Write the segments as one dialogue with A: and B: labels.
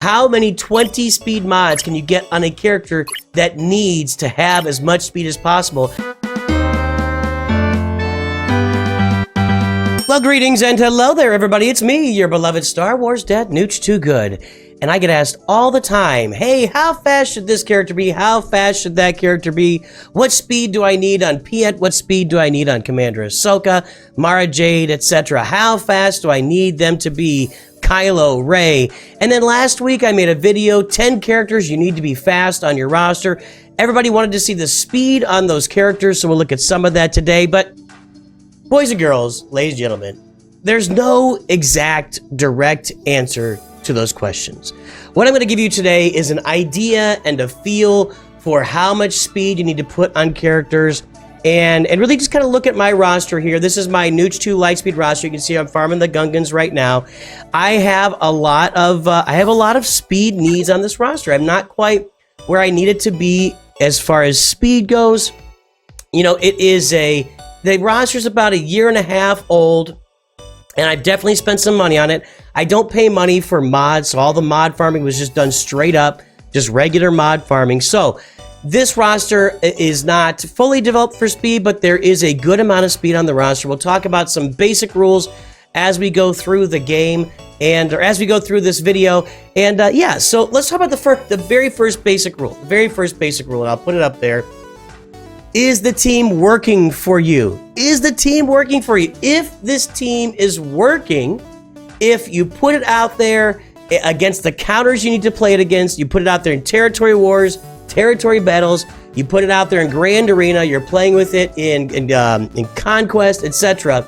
A: How many 20 speed mods can you get on a character that needs to have as much speed as possible? Well, greetings and hello there, everybody. It's me, your beloved Star Wars dad, Nooch Too Good. And I get asked all the time, hey, how fast should this character be? How fast should that character be? What speed do I need on Piet? What speed do I need on Commander Ahsoka, Mara Jade, etc.? How fast do I need them to be? Kylo, Rey. And then last week I made a video, 10 characters you need to be fast on your roster. Everybody wanted to see the speed on those characters, so we'll look at some of that today. But boys and girls, ladies and gentlemen, there's no exact direct answer to those questions. What I'm going to give you today is an idea and a feel for how much speed you need to put on characters, and really just kind of look at my roster here. This is my Nooch 2 Lightspeed roster. You can see I'm farming the Gungans right now. I have a lot of speed needs on this roster. I'm not quite where I need it to be as far as speed goes. You know, the roster's about 1.5 years old, and I've definitely spent some money on it. I don't pay money for mods, so all the mod farming was just done straight up, just regular mod farming. So this roster is not fully developed for speed, but there is a good amount of speed on the roster. We'll talk about some basic rules as we go through the game or as we go through this video. And yeah, so let's talk about the very first basic rule. The very first basic rule, and I'll put it up there. Is the team working for you? Is the team working for you? If this team is working, if you put it out there against the counters you need to play it against, you put it out there in territory wars, territory battles, you put it out there in Grand Arena, you're playing with it in Conquest, etc.,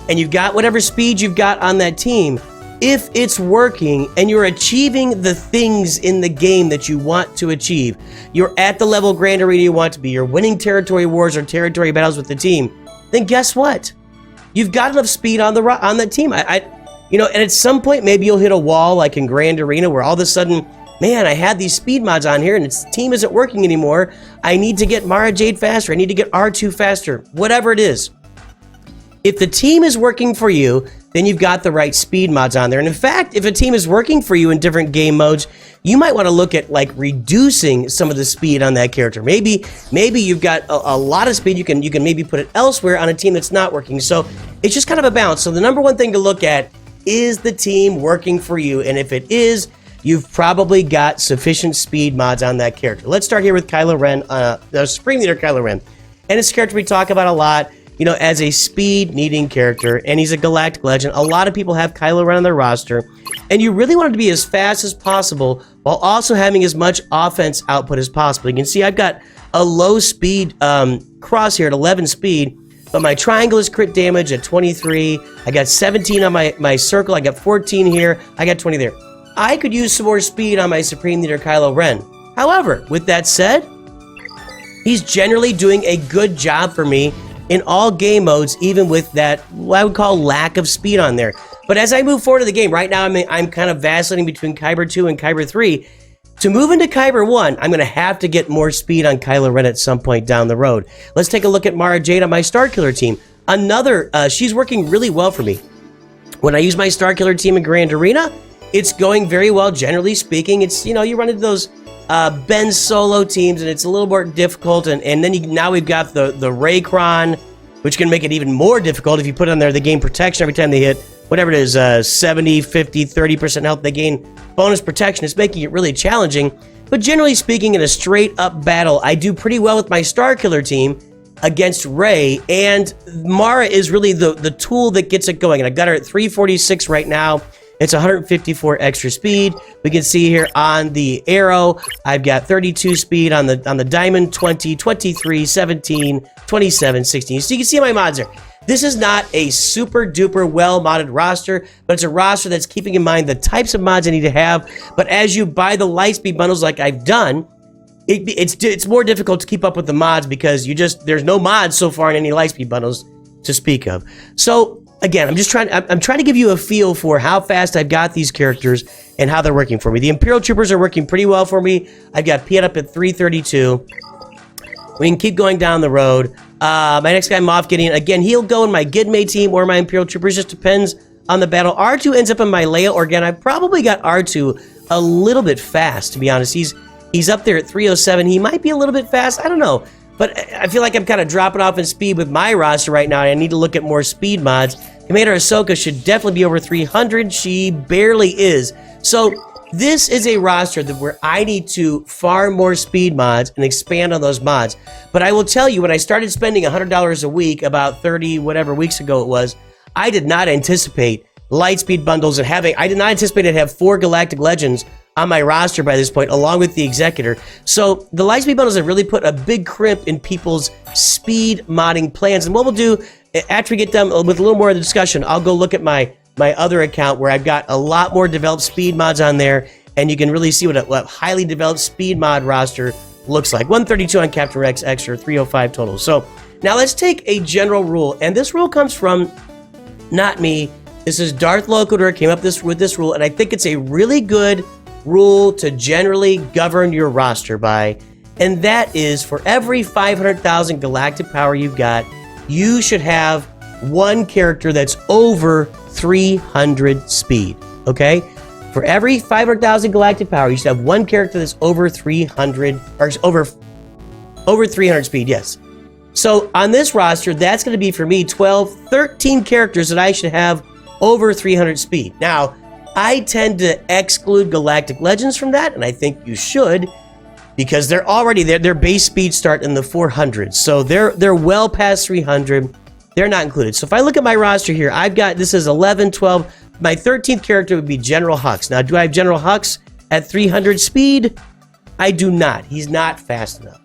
A: and you've got whatever speed you've got on that team, if it's working and you're achieving the things in the game that you want to achieve, you're at the level Grand Arena you want to be, you're winning territory wars or territory battles with the team, then guess what? You've got enough speed on that team. You know, and at some point maybe you'll hit a wall like in Grand Arena where all of a sudden, man, I had these speed mods on here and its team isn't working anymore. I need to get Mara Jade faster. I need to get R2 faster. Whatever it is. If the team is working for you, then you've got the right speed mods on there. And in fact, if a team is working for you in different game modes, you might want to look at like reducing some of the speed on that character. Maybe you've got a lot of speed. You can maybe put it elsewhere on a team that's not working. So it's just kind of a balance. So the number one thing to look at is the team working for you. And if it is, you've probably got sufficient speed mods on that character. Let's start here with Kylo Ren, the Supreme Leader Kylo Ren. And it's a character we talk about a lot, you know, as a speed-needing character, and he's a galactic legend. A lot of people have Kylo Ren on their roster, and you really want him to be as fast as possible while also having as much offense output as possible. You can see I've got a low speed cross here at 11 speed, but my triangle is crit damage at 23. I got 17 on my circle. I got 14 here. I got 20 there. I could use some more speed on my Supreme Leader Kylo Ren. However, with that said, he's generally doing a good job for me in all game modes, even with that, what I would call lack of speed on there. But as I move forward to the game, right now I'm kind of vacillating between Kyber 2 and Kyber 3. To move into Kyber 1, I'm going to have to get more speed on Kylo Ren at some point down the road. Let's take a look at Mara Jade on my Starkiller team. She's working really well for me. When I use my Starkiller team in Grand Arena, it's going very well, generally speaking. It's, you know, you run into those Ben Solo teams, and it's a little more difficult, and then now we've got the Raycron, which can make it even more difficult if you put on there the gain protection every time they hit, whatever it is, 70, 50, 30% health, they gain bonus protection. It's making it really challenging, but generally speaking, in a straight-up battle, I do pretty well with my Starkiller team against Rey, and Mara is really the tool that gets it going, and I've got her at 346 right now. It's 154 extra speed. We can see here on the arrow, I've got 32 speed on the diamond, 20, 23, 17, 27, 16. So you can see my mods there. This is not a super duper well modded roster, but it's a roster that's keeping in mind the types of mods I need to have. But as you buy the Lightspeed bundles like I've done, it's more difficult to keep up with the mods because there's no mods so far in any Lightspeed bundles to speak of. So again, I'm trying to give you a feel for how fast I've got these characters and how they're working for me. The Imperial Troopers are working pretty well for me. I've got Piet up at 332. We can keep going down the road. My next guy, Moff Gideon, again, he'll go in my Gidme team or my Imperial Troopers, just depends on the battle. R2 ends up in my Leia Organa. I've probably got R2 a little bit fast, to be honest. He's up there at 307. He might be a little bit fast. I don't know. But I feel like I'm kind of dropping off in speed with my roster right now. I need to look at more speed mods. Commander Ahsoka should definitely be over 300. She barely is. So this is a roster where I need to farm more speed mods and expand on those mods. But I will tell you, when I started spending $100 a week about 30 whatever weeks ago it was, I did not anticipate Lightspeed bundles and I did not anticipate to have 4 Galactic Legends on my roster by this point, along with the Executor. So the Lightspeed bundles have really put a big crimp in people's speed modding plans. And what we'll do, after we get done with a little more of the discussion, I'll go look at my other account where I've got a lot more developed speed mods on there, and you can really see what a highly developed speed mod roster looks like. 132 on Captain Rex extra, 305 total. So now let's take a general rule, and this rule comes from not me. This is Darth Locator came up with this rule, and I think it's a really good rule to generally govern your roster by, and that is for every 500,000 galactic power you've got, you should have one character that's over 300 speed, okay? For every 500,000 galactic power, you should have one character that's over 300, or over 300 speed, yes. So on this roster, that's going to be for me 13 characters that I should have over 300 speed. Now, I tend to exclude Galactic Legends from that, and I think you should, because they're already there. Their base speed start in the 400s, so they're well past 300. They're not included. So if I look at my roster here, I've got, this is 11, 12. My 13th character would be General Hux. Now, do I have General Hux at 300 speed? I do not. He's not fast enough.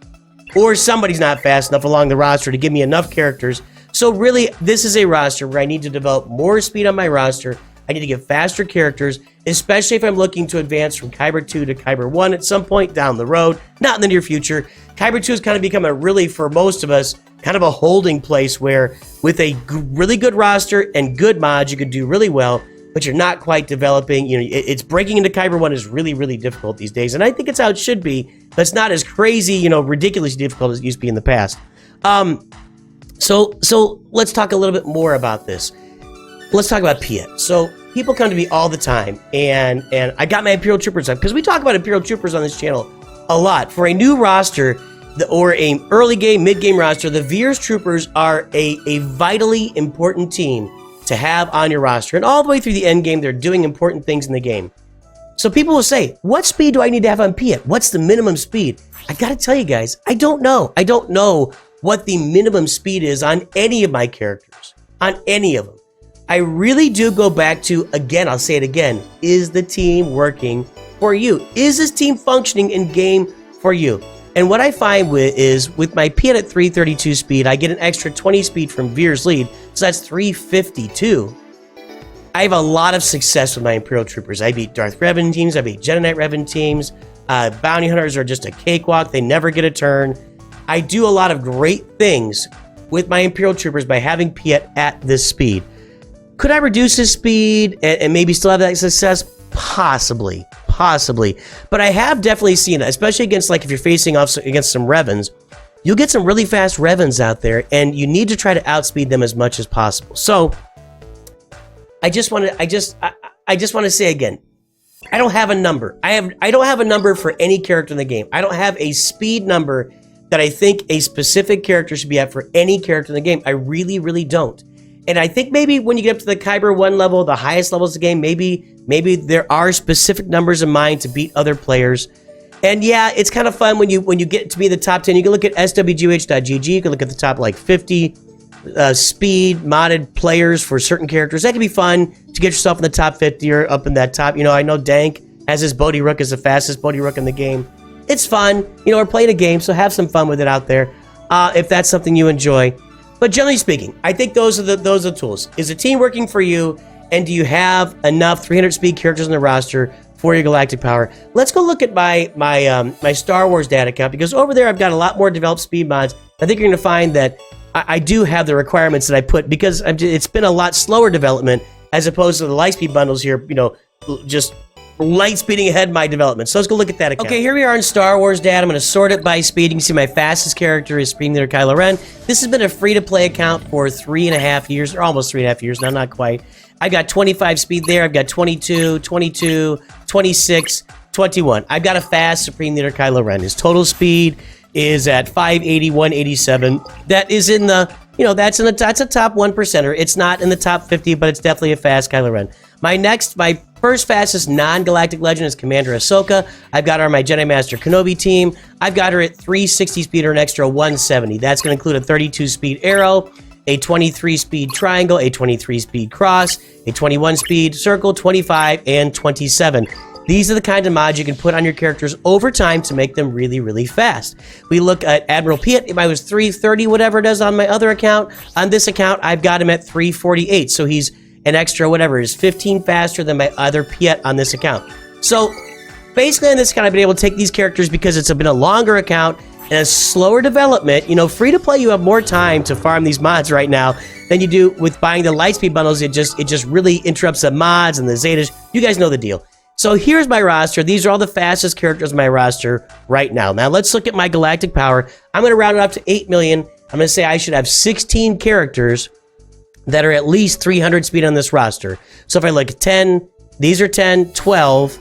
A: Or somebody's not fast enough along the roster to give me enough characters. So really, this is a roster where I need to develop more speed on my roster. I need to get faster characters, especially if I'm looking to advance from Kyber 2 to Kyber 1 at some point down the road, not in the near future. Kyber 2 has kind of become a really, for most of us, kind of a holding place where with a really good roster and good mods, you could do really well, but you're not quite developing. You know, it's breaking into Kyber 1 is really, really difficult these days, and I think it's how it should be, but it's not as crazy, you know, ridiculously difficult as it used to be in the past. So let's talk a little bit more about this. Let's talk about Piet. So people come to me all the time, and I got my Imperial Troopers up, because we talk about Imperial Troopers on this channel a lot. For a new roster, or a early game, mid game roster, the Veers Troopers are a vitally important team to have on your roster. And all the way through the end game, they're doing important things in the game. So people will say, what speed do I need to have on Piet? What's the minimum speed? I gotta tell you guys, I don't know. I don't know what the minimum speed is on any of my characters. On any of them. I really do go back to, again, I'll say it again, is the team working for you? Is this team functioning in game for you? And what I find with my Piet at 332 speed, I get an extra 20 speed from Veer's lead, so that's 352. I have a lot of success with my Imperial Troopers. I beat Darth Revan teams, I beat Jedi Knight Revan teams. Bounty Hunters are just a cakewalk, they never get a turn. I do a lot of great things with my Imperial Troopers by having Piet at this speed. Could I reduce his speed and maybe still have that success? Possibly. But I have definitely seen it, especially against, like, if you're facing off against some Revans, you'll get some really fast Revans out there, and you need to try to outspeed them as much as possible. So I just want to say again, I don't have a number. I don't have a number for any character in the game. I don't have a speed number that I think a specific character should be at for any character in the game. I really, really don't. And I think maybe when you get up to the Kyber 1 level, the highest levels of the game, maybe there are specific numbers in mind to beat other players. And yeah, it's kind of fun when you get to be the top 10. You can look at swgoh.gg. You can look at the top like 50 speed modded players for certain characters. That can be fun to get yourself in the top 50 or up in that top. You know, I know Dank has his Bodhi Rook as the fastest Bodhi Rook in the game. It's fun. You know, we're playing a game, so have some fun with it out there if that's something you enjoy. But generally speaking, I think those are the tools. Is the team working for you, and do you have enough 300 speed characters in the roster for your galactic power? Let's go look at my Star Wars data account, because over there I've got a lot more developed speed mods. I think you're going to find that I do have the requirements that I put, because it's been a lot slower development as opposed to the Lightspeed bundles here, you know, just light speeding ahead my development. So let's go look at that account. Okay, here we are in Star Wars data. I'm going to sort it by speed. You can see my fastest character is Supreme Leader Kylo Ren. This has been a free-to-play account for 3.5 years, or almost 3.5 years now, not quite. I've got 25 speed there. I've got 22, 22, 26, 21. I've got a fast Supreme Leader Kylo Ren. His total speed is at 580, 187. That is in the, you know, that's a top 1%er. It's not in the top 50, but it's definitely a fast Kylo Ren. My first fastest non-galactic legend is Commander Ahsoka. I've got her on my Jedi Master Kenobi team. I've got her at 360 speed or an extra 170. That's going to include a 32 speed arrow, a 23 speed triangle, a 23 speed cross, a 21 speed circle, 25, and 27. These are the kind of mods you can put on your characters over time to make them really, really fast. We look at Admiral Piet. If I was 330, whatever it is on my other account, on this account, I've got him at 348. So he's an extra, whatever, is 15 faster than my other Piet on this account. So basically on this account, I've been able to take these characters because it's been a longer account and a slower development. You know, free to play, you have more time to farm these mods right now than you do with buying the Lightspeed bundles. It just really interrupts the mods and the Zetas. You guys know the deal. So here's my roster. These are all the fastest characters in my roster right now. Now let's look at my galactic power. I'm going to round it up to 8 million. I'm going to say I should have 16 characters that are at least 300 speed on this roster. So if I look at 10, these are 10, 12,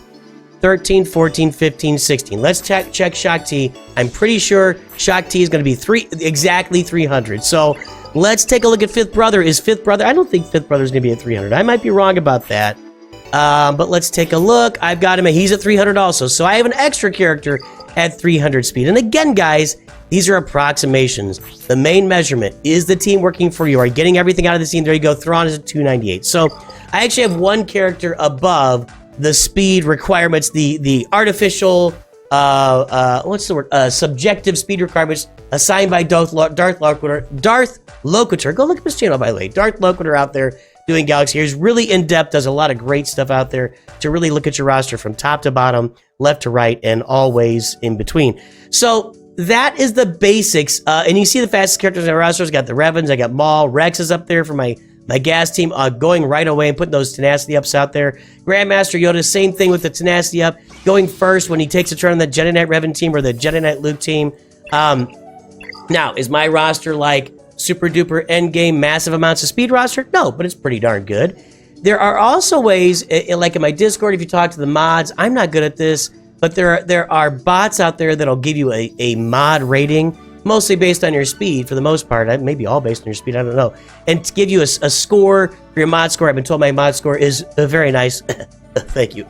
A: 13, 14, 15, 16. Let's check Shaak Ti. I'm pretty sure Shaak Ti is going to be exactly 300. So let's take a look at Fifth Brother. Is Fifth Brother? I don't think Fifth Brother is going to be at 300. I might be wrong about that. But let's take a look. I've got him. He's at 300 also. So I have an extra character at 300 speed. And again, guys, these are approximations. The main measurement is the team working for you. Are you getting everything out of the team? There you go. Thrawn is at 298. So I actually have one character above the speed requirements, the artificial, what's the word? Subjective speed requirements assigned by Darth Locator. Go look at his channel, by the way. Darth Locator out there doing Galaxy. He's really in-depth, does a lot of great stuff out there to really look at your roster from top to bottom, left to right, and always in between. So that is the basics. And you see the fastest characters in our roster. I got the Revans, I got Maul, Rex is up there for my gas team, going right away and putting those tenacity ups out there. Grandmaster Yoda, same thing with the tenacity up, going first when he takes a turn on the Jedi Knight Revan team or the Jedi Knight Luke team. Now, is my roster like super duper endgame massive amounts of speed roster? No, but it's pretty darn good. There are also ways, like in my Discord, if you talk to the mods, I'm not good at this, but there are bots out there that'll give you a mod rating, mostly based on your speed for the most part, maybe all based on your speed, I don't know, and to give you a score for your mod score. I've been told my mod score is very nice. Thank you.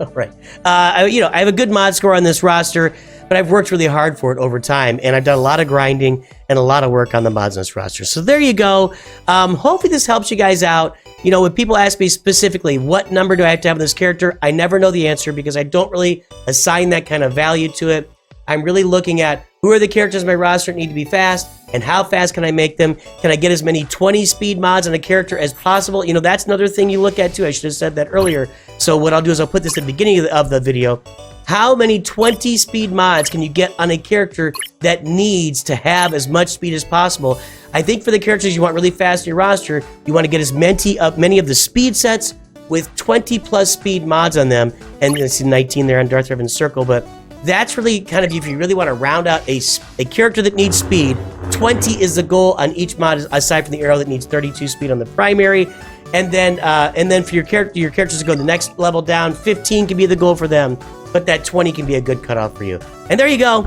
A: All right. I have a good mod score on this roster, but I've worked really hard for it over time, and I've done a lot of grinding and a lot of work on the mods on this roster. So there you go. Hopefully this helps you guys out. You know, when people ask me specifically, what number do I have to have in this character? I never know the answer because I don't really assign that kind of value to it. I'm really looking at who are the characters in my roster that need to be fast, and how fast can I make them? Can I get as many 20 speed mods on a character as possible? You know, that's another thing you look at too. I should have said that earlier. So what I'll do is I'll put this at the beginning of the video. How many 20 speed mods can you get on a character that needs to have as much speed as possible? I think for the characters you want really fast in your roster, you want to get as many of the speed sets with 20 plus speed mods on them. And you see 19 there on Darth Revan's circle, but that's really kind of, if you really want to round out a character that needs speed, 20 is the goal on each mod, aside from the arrow that needs 32 speed on the primary. And then for your characters to go the next level down, 15 can be the goal for them, but that 20 can be a good cutoff for you. And there you go.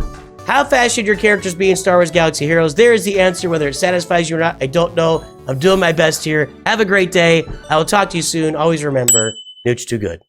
A: How fast should your characters be in Star Wars Galaxy Heroes? There is the answer. Whether it satisfies you or not, I don't know. I'm doing my best here. Have a great day. I will talk to you soon. Always remember, Nooch too good.